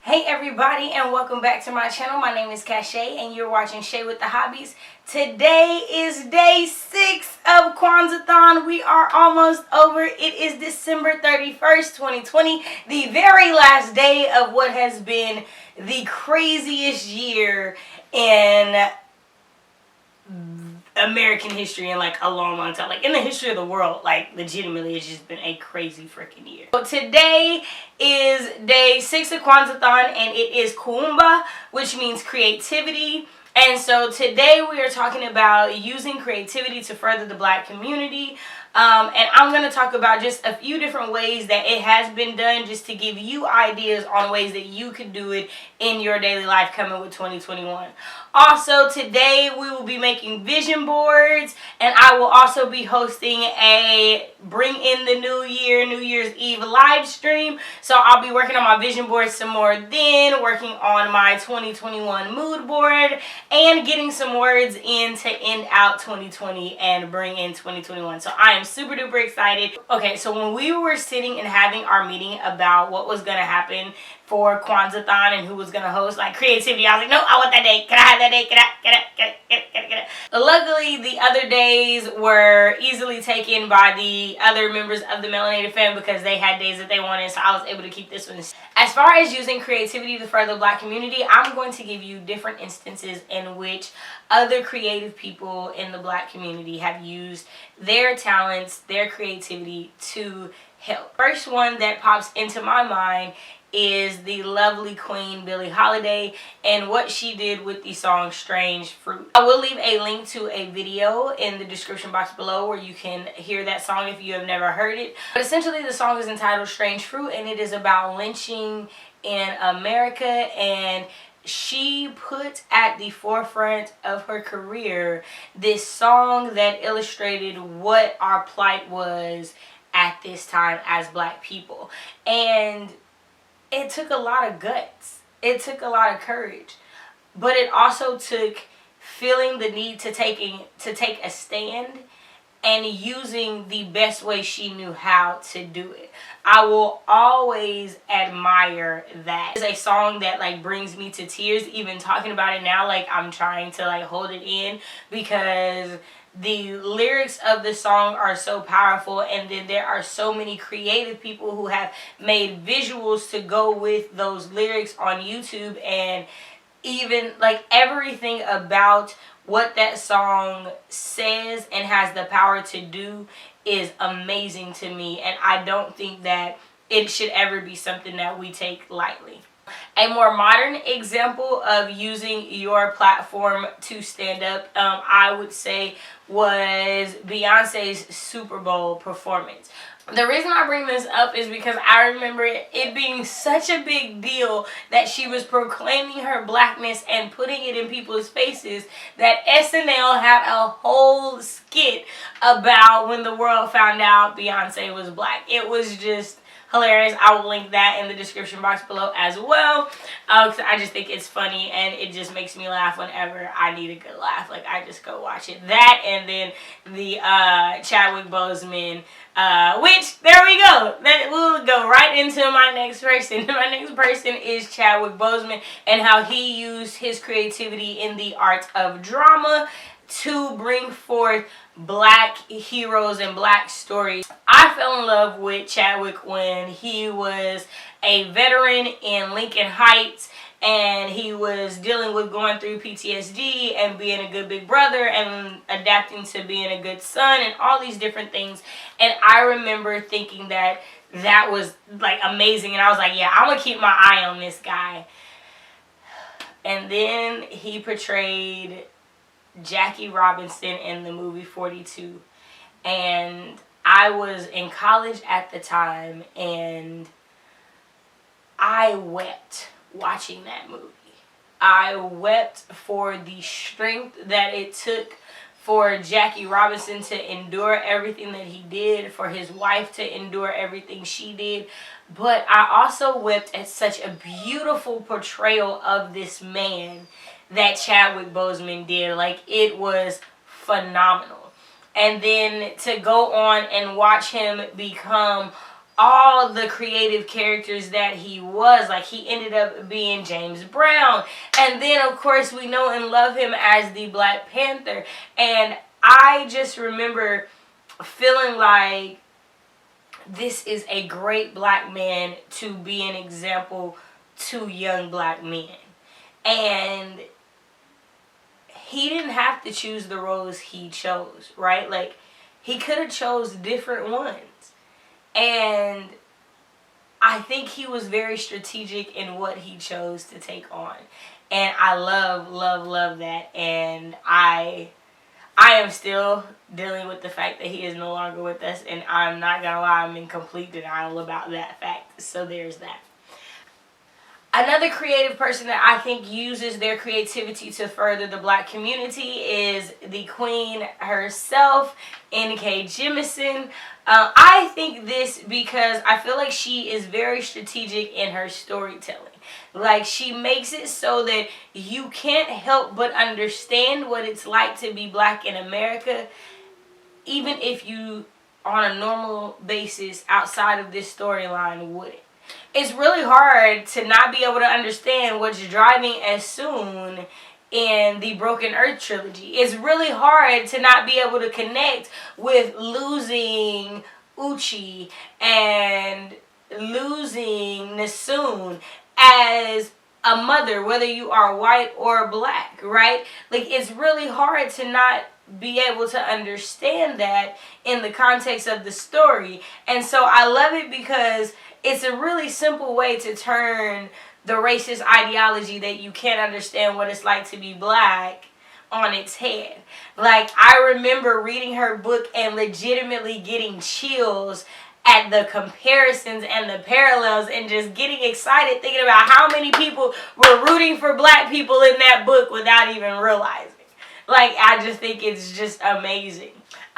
Hey everybody, and welcome back to my channel. My name is Cassie and you're watching Shay with the Hobbies. Today is day 6 of Kwanzaathon. We are almost over. It is December 31st, 2020, the very last day of what has been the craziest year in American history in like a long time, like in the history of the world. Like legitimately, it's just been a crazy freaking year. So today is day 6 of Kwanzaathon, and it is Kuumba, which means creativity. And so today we are talking about using creativity to further the Black community. And I'm going to talk about just a few different ways that it has been done, just to give you ideas on ways that you could do it in your daily life coming with 2021. Also, today we will be making vision boards, and I will also be hosting a Bring in the New Year, New Year's Eve live stream. So I'll be working on my vision board some more then, working on my 2021 mood board, and getting some words in to end out 2020 and bring in 2021. So I am super duper excited. Okay, so when we were sitting and having our meeting about what was going to happen for Kwanzaathon and who was going to host, like creativity, I was like, no, I want that day. Can I have that day? Can I? Luckily, the other days were easily taken by the other members of the Melanated Fam because they had days that they wanted, so I was able to keep this one. As far as using creativity to further the Black community, I'm going to give you different instances in which other creative people in the Black community have used their talents, their creativity to help. First one that pops into my mind is the lovely Queen Billie Holiday and what she did with the song Strange Fruit. I will leave a link to a video in the description box below where you can hear that song if you have never heard it. But essentially the song is entitled Strange Fruit, and it is about lynching in America, and she put at the forefront of her career this song that illustrated what our plight was at this time as Black people. And it took a lot of guts. It took a lot of courage. But it also took feeling the need to take a stand and using the best way she knew how to do it. I will always admire that. It's a song that like brings me to tears even talking about it now. Like I'm trying to like hold it in because the lyrics of the song are so powerful, and then there are so many creative people who have made visuals to go with those lyrics on YouTube, and even like everything about what that song says and has the power to do is amazing to me, and I don't think that it should ever be something that we take lightly. A more modern example of using your platform to stand up, I would say, was Beyonce's Super Bowl performance. The reason I bring this up is because I remember it being such a big deal that she was proclaiming her Blackness and putting it in people's faces that SNL had a whole skit about when the world found out Beyonce was Black. It was just hilarious. I will link that in the description box below as well, because I just think it's funny and it just makes me laugh whenever I need a good laugh. Like I just go watch it. That, and then the Chadwick Boseman, which there we go. That will go right into my next person. My next person is Chadwick Boseman and how he used his creativity in the art of drama to bring forth Black heroes and Black stories. I fell in love with Chadwick when he was a veteran in Lincoln Heights, and he was dealing with going through PTSD and being a good big brother and adapting to being a good son and all these different things. And I remember thinking that that was like amazing, and I was like, yeah, I'm gonna keep my eye on this guy. And then he portrayed Jackie Robinson in the movie 42, and I was in college at the time, and I wept watching that movie. I wept for the strength that it took for Jackie Robinson to endure everything that he did, for his wife to endure everything she did. But I also wept at such a beautiful portrayal of this man that Chadwick Boseman did. Like, it was phenomenal. And then to go on and watch him become all the creative characters that he was. Like, he ended up being James Brown. And then, of course, we know and love him as the Black Panther. And I just remember feeling like this is a great black man to be an example to young black men. And he didn't have to choose the roles he chose, right? Like, he could have chose different ones. And I think he was very strategic in what he chose to take on. And I love, love, love that. And I am still dealing with the fact that he is no longer with us. And I'm not going to lie, I'm in complete denial about that fact. So there's that. Another creative person that I think uses their creativity to further the black community is the queen herself, N.K. Jemisin. I think this because I feel like she is very strategic in her storytelling. Like, she makes it so that you can't help but understand what it's like to be black in America, even if you, on a normal basis outside of this storyline, wouldn't. It's really hard to not be able to understand what's driving Esun in the Broken Earth trilogy. It's really hard to not be able to connect with losing Uchi and losing Nesun as a mother, whether you are white or black, right? Like, it's really hard to not be able to understand that in the context of the story. And so I love it because it's a really simple way to turn the racist ideology that you can't understand what it's like to be black on its head. Like, I remember reading her book and legitimately getting chills at the comparisons and the parallels and just getting excited thinking about how many people were rooting for black people in that book without even realizing. Like, I just think it's just amazing.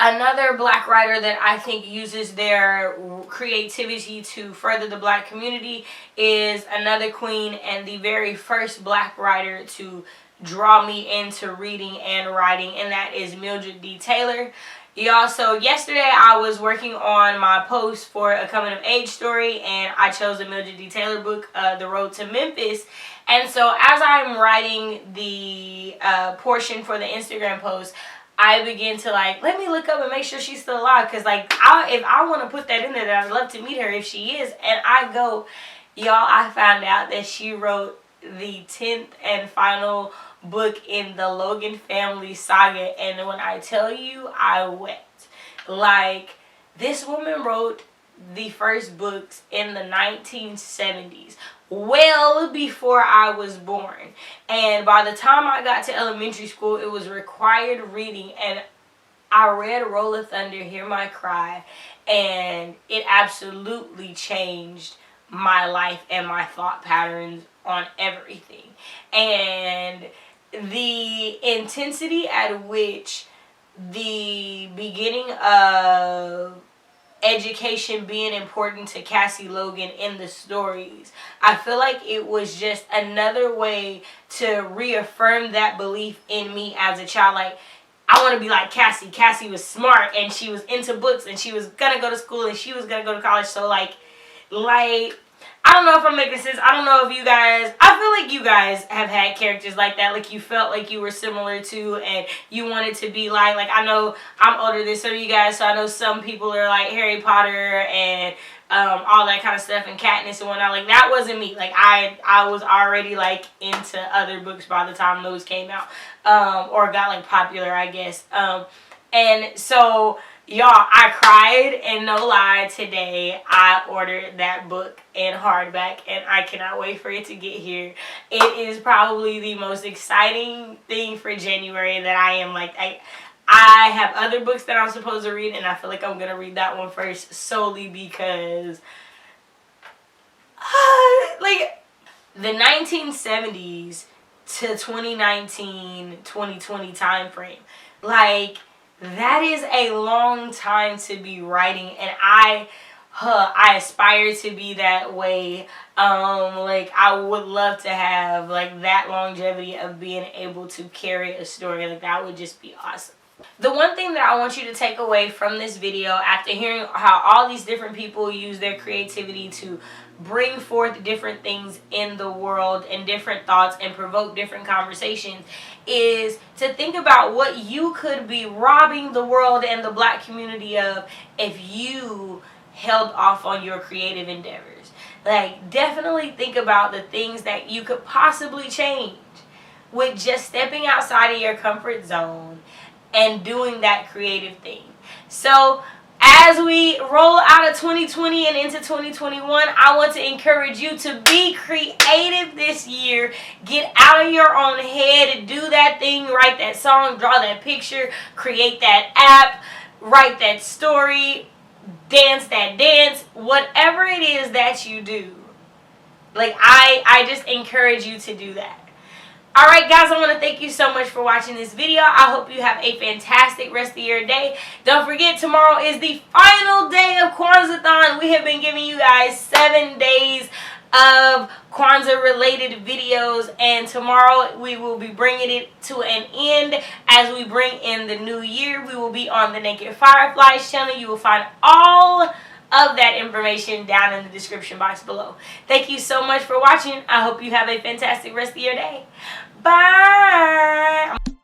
Another black writer that I think uses their creativity to further the black community is another queen and the very first black writer to draw me into reading and writing, and that is Mildred D. Taylor. Y'all, so yesterday I was working on my post for a coming of age story, and I chose a Mildred D. Taylor book, The Road to Memphis. And so as I'm writing the portion for the Instagram post, I begin to, like, let me look up and make sure she's still alive. Because, like, if I want to put that in there, that I'd love to meet her if she is. And I go, y'all, I found out that she wrote the 10th and final book in the Logan family saga. And when I tell you, I wept. Like, this woman wrote the first books in the 1970s. Well before I was born. And by the time I got to elementary school, it was required reading. And I read Roll of Thunder, Hear My Cry. And it absolutely changed my life and my thought patterns on everything. And the intensity at which the beginning of education being important to Cassie Logan in the stories, I feel like it was just another way to reaffirm that belief in me as a child. Like, I want to be like Cassie. Cassie was smart and she was into books and she was gonna go to school and she was gonna go to college. So like I don't know if I'm making sense. I don't know if you guys, I feel like you guys have had characters like that. Like, you felt like you were similar to and you wanted to be like I know I'm older than some of you guys, so I know some people are like Harry Potter and all that kind of stuff and Katniss and whatnot. Like, that wasn't me. Like, I was already like into other books by the time those came out, or got like popular, I guess. And so, y'all, I cried, and no lie, today I ordered that book in hardback, and I cannot wait for it to get here. It is probably the most exciting thing for January that I am like, I have other books that I'm supposed to read, and I feel like I'm going to read that one first solely because, like, the 1970s to 2019, 2020 time frame, like, that is a long time to be writing, and I aspire to be that way. Like, I would love to have like that longevity of being able to carry a story. Like, that would just be awesome. The one thing that I want you to take away from this video, after hearing how all these different people use their creativity to bring forth different things in the world and different thoughts and provoke different conversations, is to think about what you could be robbing the world and the Black community of if you held off on your creative endeavors. Like, definitely think about the things that you could possibly change with just stepping outside of your comfort zone and doing that creative thing. So as we roll out of 2020 and into 2021, I want to encourage you to be creative this year. Get out of your own head, do that thing, write that song, draw that picture, create that app, write that story, dance that dance, whatever it is that you do. Like, I just encourage you to do that. Alright guys, I want to thank you so much for watching this video. I hope you have a fantastic rest of your day. Don't forget, tomorrow is the final day of Kwanzaathon. We have been giving you guys 7 days of Kwanzaa related videos, and tomorrow we will be bringing it to an end as we bring in the new year. We will be on the Naked Fireflies channel. You will find all of that information down in the description box below. Thank you so much for watching. I hope you have a fantastic rest of your day. Bye.